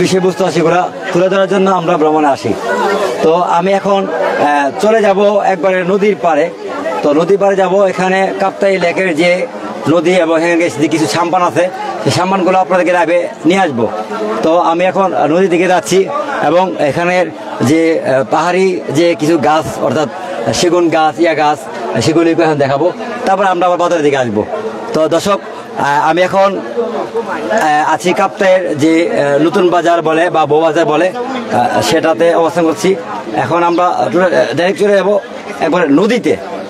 বিষয়বস্তু আছে সেগুলো তুলে ধরার জন্য আমরা ভ্রমণে আসি। তো আমি এখন চলে যাব একবারে নদীর পাড়ে। তো নদীর পাড়ে যাব, এখানে কাপ্তাই লেকের যে নদী এবং এখানে কিছু সাম্পান আছে, সেই সাম্পানগুলো আপনাদেরকে লাইভে নিয়ে আসবো। তো আমি এখন নদীর দিকে যাচ্ছি এবং এখানের যে পাহাড়ি যে কিছু গাছ, অর্থাৎ সেগুন গাছ, ইয়া গাছ, সেগুলি এখন দেখাবো। তারপর আমরা আবার বাজারের দিকে আসবো। তো দর্শক, আমি এখন আছি কাপ্তাইয়ের যে নতুন বাজার বলে বা বউ বাজার বলে, সেটাতে অবস্থান করছি। এখন আমরা ডাইরেক্ট চলে যাবো একবারে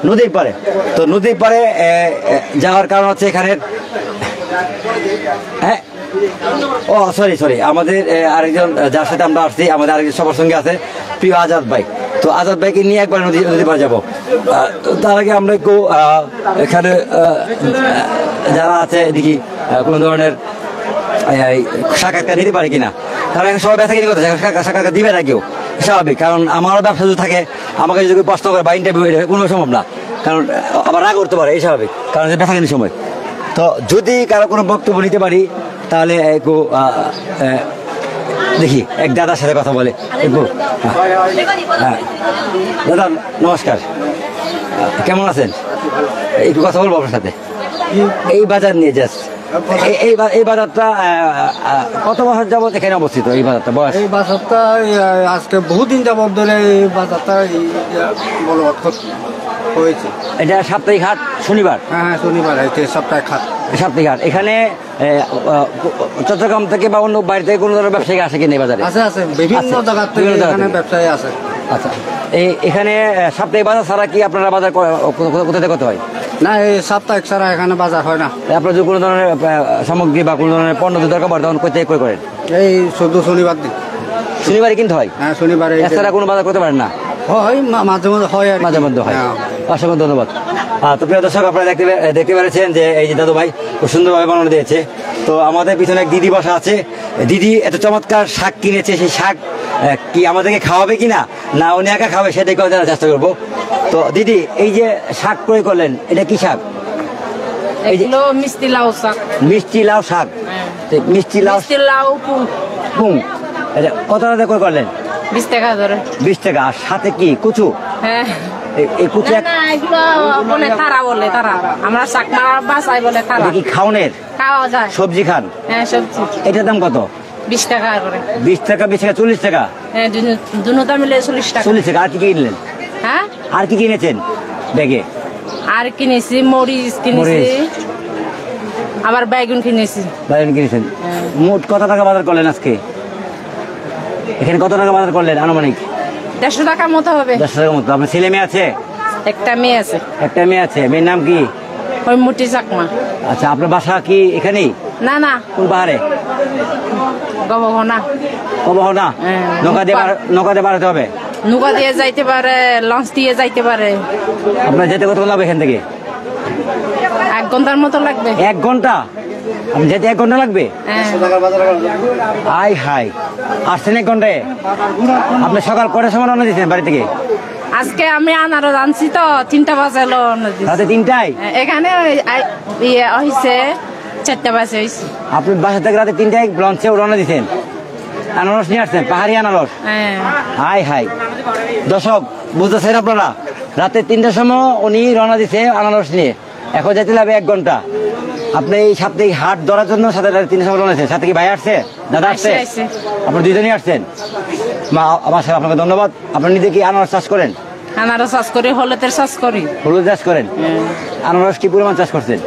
নদীর পারে। তো নদীর পারে যাওয়ার কারণ হচ্ছে এখানে, হ্যাঁ, ও সরি, আমাদের আরেকজন যার সাথে আমরা আসছি, আমাদের আরেকজন সবার সঙ্গে আছে প্রিয় আজাদ ভাই। তো আজাদ ভাইকে নিয়ে একবার নদী পাড়ে যাবো। তার আগে আমরা একটু এখানে যারা আছে দেখি কোনো ধরনের সাক্ষাৎকার দিতে পারে কিনা, কারণ এখন সবাই ব্যথা কিনে করতে সাক্ষাৎকার দিবে না কেউ, স্বাভাবিক। কারণ আমারও ব্যবসা যদি থাকে, আমাকে যদি প্রশ্ন করে বা ইন্টারভিউ কোনো সম্ভব না, কারণ আবার রাগ করতে পারে, এই স্বাভাবিক, কারণ ব্যথা কিনে সময়। তো যদি কারো কোনো বক্তব্য নিতে পারি তাহলে একটু দেখি এক দাদার সাথে কথা বলে একটু। হ্যাঁ দাদা নমস্কার, কেমন আছেন? একটু কথা বলবো আপনার সাথে এই বাজার নিয়ে। জাস্ট এই বাজারটা কত বছর যাবত এখানে অবস্থিত? এই বাজারটা বয়স? এই বাজারটা আজকে বহুদিন যাবত ধরে এই বাজারটা হয়েছে। এটা সাপ্তাহিক হাট, শনিবার? হ্যাঁ, শনিবার সাপ্তাহিক হাট। সাপ্তাহিক হাট এখানে চট্টগ্রাম থেকে বা অন্য বাইরে থেকে কোনো ধরনের ব্যবসায়ী আসে কিনা এই বাজারে? আছে বিভিন্ন জায়গা থেকে এখানে ব্যবসায়ী আছে। আচ্ছা, এখানে সাপ্তাহিক বাজার ছাড়া কি আপনারা বাজার কোথা থেকে করতে হয়? না, এই সাপ্তাহিক ছাড়া এখানে বাজার হয় না। আপনার যদি কোনো ধরনের সামগ্রী বা কোনো ধরনের পণ্য দরকার পড়ে তখন কোথায় ক্রয় করেন? এই শুধু শনিবার দিন। শনিবারে কিনতে হয়? হ্যাঁ, শনিবারে। এছাড়া কোনো বাজার করতে পারেন না? হয়, মাঝে মধ্যে হয়, আর মাঝে মধ্যে হয়। হ্যাঁ। অসংখ্য ধন্যবাদ। তো প্রিয় দর্শক, আপনারা দেখতে পেরেছেন যে এই যে দাদু ভাই খুব সুন্দরভাবে বানানো দিয়েছে। তো আমাদের পিছনে এক দিদি বসা আছে। দিদি এত চমৎকার শাক কিনেছে, সেই শাক কি আমাদেরকে খাওয়াবে কিনা, না উনি একা খাবে সেটাই করে জানার চেষ্টা করবো। তো দিদি, এই যে শাক ক্রয় করলেন, এটা কি শাক? এগুলো মিষ্টি লাউ শাক। মিষ্টি লাউ শাক? মিষ্টি লাউ পুং, এটা কত টাকা ক্রয় করলেন? 20 টাকা ধরে। 20 টাকা। আর সাথে কি কুচু? হ্যাঁ, এই কুচু না এগুলো বলে তারা, বলে তারা, আমরা শাক মারার বাসায় বলে তারা। কি খাওনের? খাওয়া যায়। সবজি খান? হ্যাঁ, সবজি। এটার দাম কত? 20 টাকা করে। 20 টাকা, 20 টাকা, 40 টাকা? হ্যাঁ, দুটোটা মিলে 40 টাকা। 40 টাকা। আর কি কিনলেন? হ্যাঁ, আর কি কিনেছেন ব্যাগে? আর কিনেছি মরিচ কিনেছি, আবার বেগুন কিনেছি। বেগুন কিনেছেন? মোট কত টাকা বাজার করলেন আজকে? এখানে কত টাকা বাজার করলেন আনুমানিক? 150 টাকার মতো হবে। 100 টাকার মতো। আপনার ছেলে মেয়ে আছে? একটা মেয়ে আছে। একটা মেয়ে আছে। মেয়ের নাম কি? ওই মুটি চাকমা। আচ্ছা, আপনার বাসা কি এখানেই? না, কোন পাহাড়ে? গবহনা। কবহনা? নৌকা দিয়ে বাড়াতে হবে? নৌকা দিয়ে যাইতে পারে, লঞ্চ দিয়ে যাইতে পারে। আপনার যেতে কত লাগবে এখান থেকে? 1 ঘন্টার মতো লাগবে। 1 ঘন্টা? আপনি যেতে 1 ঘন্টা লাগবে? হ্যাঁ। আই হাই, আসছেন 1 ঘন্টায়? আপনি সকাল কটার সময় রওনা দিয়েছেন বাড়ি থেকে? আজকে আমি আনারস আনছি তো 3টা বাজে রাতে 3টায়? এখানে হয়েছে 4টা বাজে হয়েছে। আপনি বাসা থেকে রাতে 3টায় লঞ্চে রওনা দিয়েছেন, আনারস নিয়ে আসছেন, পাহাড়ি আনারস? হ্যাঁ। হাই হাই, দর্শক বুঝতেছেন আপনারা, রাতে 3টার সময় উনি রওনা দিছে আনারস নিয়ে, এখন যেতে লাগবে 1 ঘন্টা। আপনি এই সাপ্তাহিক হাট ধরার জন্য সাথে 3টার সময় রওনা দিয়েছেন। সাথে কি ভাই আসছে, দাদা আসছে? আপনি দুজনই আসছেন? আমার সাথে আপনাকে ধন্যবাদ। আপনি নিজে কি আনারস চাষ করেন? আনারস চাষ করি, হলুদের চাষ করি। হলুদ চাষ করেন? আনারস কি পরিমাণ চাষ করছেন?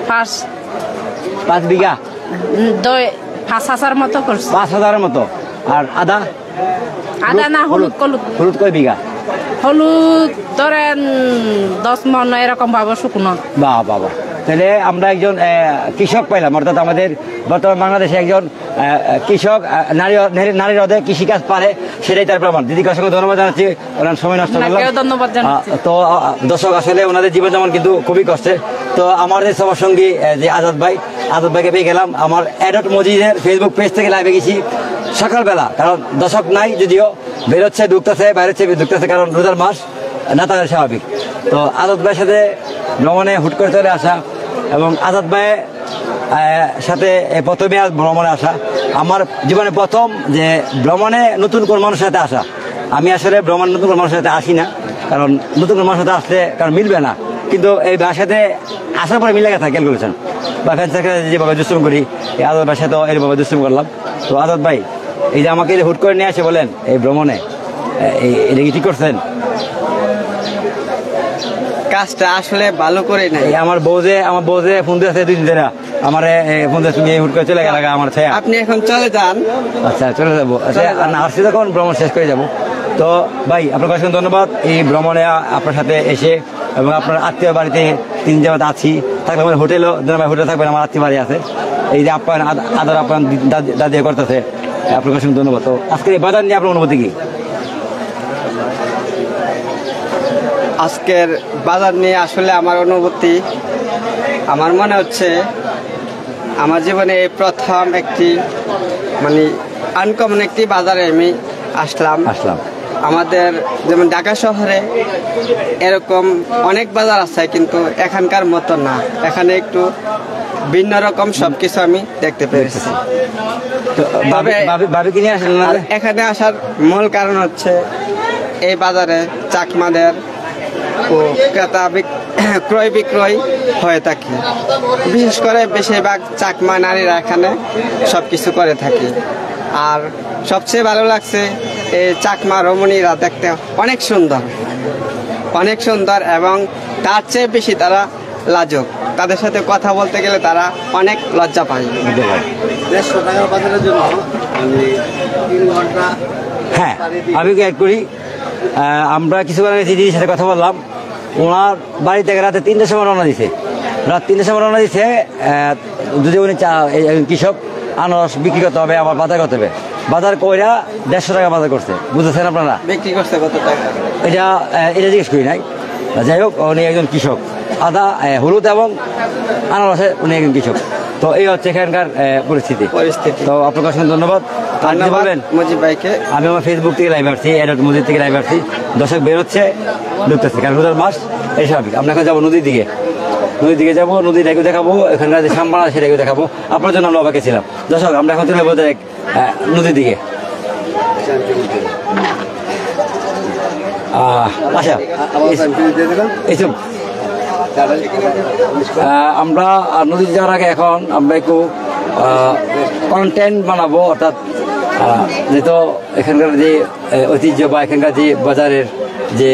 5 বিঘা? 5,000 মতো করছি। 5,000-এর মতো। আর আদা? আদা না, হলুদ। হলুদ কয় বিঘা? হলুদ ধরেন 10 মণ এরকম ভাবে শুকনো। বাবা, তাহলে আমরা একজন কৃষক পাইলাম, অর্থাৎ আমাদের বর্তমান বাংলাদেশে একজন কৃষক নারীর হৃদয়ে কৃষিকাজ পারে, সেটাই তার প্রমাণ। দিদিকে অসংখ্য ধন্যবাদ জানাচ্ছি, ওনার সময় নষ্ট করলাম। ধন্যবাদ জানাচ্ছি। তো দর্শক, আসলে ওনাদের জীবন যেমন কিন্তু খুবই কষ্টের। তো আমাদের সবার সঙ্গী যে আজাদ ভাইকে পেয়ে গেলাম। আমার অ্যাডট মসজিদের ফেসবুক পেজ থেকে লাইভে গেছি সকালবেলা, কারণ দর্শক নাই, যদিও বেরোচ্ছে ঢুকতেছে, বাইরেচ্ছে ঢুকতেছে, কারণ রোজার মাস, না তাদের স্বাভাবিক। তো আজাদ ভাইয়ের সাথে ভ্রমণে হুট করে চলে আসা, এবং আজাদ ভাইয়ের সাথে প্রথমে ভ্রমণে আসা, আমার জীবনে প্রথম যে ভ্রমণে নতুন কোন মানুষের সাথে আসা। আমি আসলে ভ্রমণে নতুন কোন মানুষের সাথে আসি না, কারণ নতুন কোন মানুষের সাথে আসলে কারণ মিলবে না, কিন্তু এই ভাইয়ের সাথে আসার পরে মিলে গেছে ক্যালকুলেশন বা ফ্যান সার্কেলে যেভাবে দুষ্টুম করি, এই আজাদ ভাইয়ের সাথেও এইভাবে দুষ্টুম করলাম। তো আজাদ ভাই, এই যে আমাকে হুট করে নিয়ে আসে বলেন এই ভ্রমণে, এটা কি ঠিক করছেন? কাজটা আসলে ভালো করে নাই। এই আমার বউ যে ফোন দিয়েছে 2 দিন ধরে আমার ফোন দিয়ে তুমি হুট করে চলে গেল আমার ছায়া। আপনি এখন চলে যান। আচ্ছা চলে যাবো। আচ্ছা আর না আসছি তখন ভ্রমণ শেষ করে যাবো। তো ভাই আপনার অসংখ্য ধন্যবাদ এই ভ্রমণে আপনার সাথে এসে এবং আপনার আত্মীয় বাড়িতে 3 জায়গাতে আছি থাকলে আমার হোটেলও হোটেল থাকবেন আমার আত্মীয় বাড়ি আছে এই যে আপ্যায়ন আদর আপ্যায়ন দাদি করতেছে আপনার অসংখ্য ধন্যবাদ। তো আজকে এই বাজার নিয়ে আপনার অনুভূতি কি? আজকের বাজার নিয়ে আসলে আমার অনুভূতি, আমার মনে হচ্ছে আমার জীবনে এই প্রথম একটি মানে আনকমন একটি বাজারে আমি আসলাম। আমাদের যেমন ঢাকা শহরে এরকম অনেক বাজার আছে কিন্তু এখানকার মতো না, এখানে একটু ভিন্ন রকম সবকিছু আমি দেখতে পেরেছি। এখানে আসার মূল কারণ হচ্ছে এই বাজারে চাকমাদের ও ক্রেতা ক্রয় বিক্রয় হয়ে থাকে, বিশেষ করে বেশিরভাগ চাকমা নারীরা এখানে সবকিছু করে থাকে। আর সবচেয়ে ভালো লাগছে এই চাকমা রমণীরা দেখতে অনেক সুন্দর এবং তার চেয়ে বেশি তারা লাজুক, তাদের সাথে কথা বলতে গেলে তারা অনেক লজ্জা পায়। 150 টাকার বাজারের জন্য আমি 3 ঘন্টা। হ্যাঁ আমি অ্যাড করি। আমরা কিছুক্ষণ আগে দিদির সাথে কথা বললাম, ওনার বাড়ি থেকে রাতে 3টার সময় রওনা দিছে। রাত 3টার সময় রওনা দিছে। যদি উনি কৃষক আনারস বিক্রি করতে হবে, আবার বাজার করতে হবে, বাজার কইরা 150 টাকা বাজার করছে, বুঝতেছেন আপনারা? বিক্রি করছে কত টাকা এটা জিজ্ঞেস করি নাই। যাই হোক উনি একজন কৃষক, আদা হলুদ এবং আনারসে উনি একজন কৃষক। তো এই হচ্ছে এখানকার পরিস্থিতি। তো আপনাকে অসংখ্য ধন্যবাদ। বলবেন মজিব ভাইকে। আমি আমার ফেসবুক থেকে লাইভ আসছি, মসজিদ থেকে লাইভ আসছি, দর্শক বেরোচ্ছে ঢুকতেছে কারণ রোজার মাস এই স্বাভাবিক। আমরা এখন যাবো নদীর দিকে যাবো, নদীটাকে দেখাবো, এখানকার যে সাম্বানা সেটাকে দেখাবো। আপনার জন্য আমরা অবাকে ছিলাম। দর্শক আমরা এখন চলে যাবো নদীর দিকে। আচ্ছা এইসব আমরা নদীতে যাওয়ার আগে এখন আমরা একটু কন্টেন্ট বানাবো, অর্থাৎ যেহেতু এখানকার যে ঐতিহ্য বা এখানকার যে বাজারের যে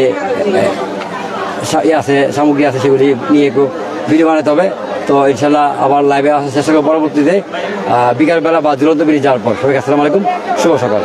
আছে সামগ্রী আছে সেগুলি নিয়ে একটু ভিডিও বানাতে হবে। তো ইনশাল্লাহ আবার লাইভে আসার চেষ্টা করবো পরবর্তীতে বিকালবেলা বা ঝুলন্ত ব্রিজ যাওয়ার পর। সবাইকে আসসালামু আলাইকুম, শুভ সকাল।